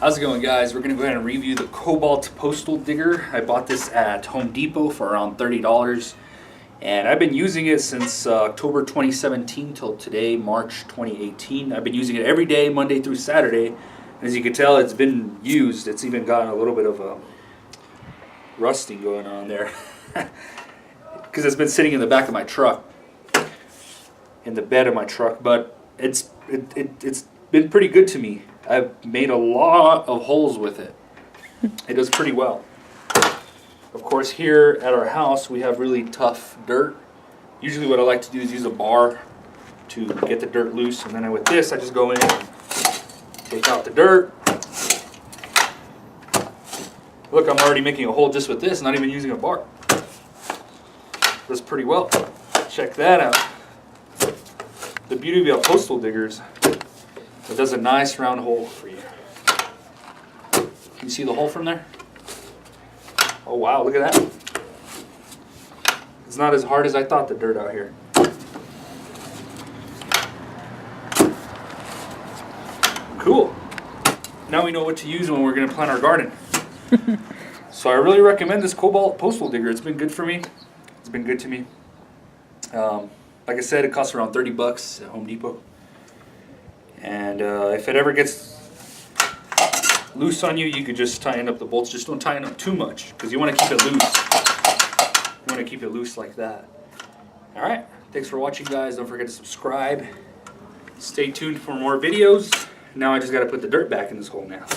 How's it going, guys? We're going to go ahead and review the Kobalt Postal digger. I bought this at Home Depot for around $30. And I've been using it since October 2017 till today, March 2018. I've been using it every day, Monday through Saturday. And as you can tell, it's been used. It's even gotten a little bit of a rusting going on there. Because it's been sitting in the back of my truck, in the bed of my truck. But it's been pretty good to me. I've made a lot of holes with it. It does pretty well. Of course, here at our house we have really tough dirt. Usually what I like to do is use a bar to get the dirt loose, and then with this I just go in and take out the dirt. Look, I'm already making a hole just with this, not even using a bar. Does pretty well. Check that out. The beauty of postal diggers, it does a nice round hole for you. Can you see the hole from there? Oh wow, look at that. It's not as hard as I thought, the dirt out here. Cool. Now we know what to use when we're going to plant our garden. So I really recommend this Kobalt Postal digger. It's been good for me. It's been good to me. Like I said, it costs around $30 at Home Depot. And if it ever gets loose on you, you could just tighten up the bolts. Just don't tighten up too much, because you want to keep it loose. You want to keep it loose like that. Alright, thanks for watching, guys. Don't forget to subscribe. Stay tuned for more videos. Now I just got to put the dirt back in this hole now.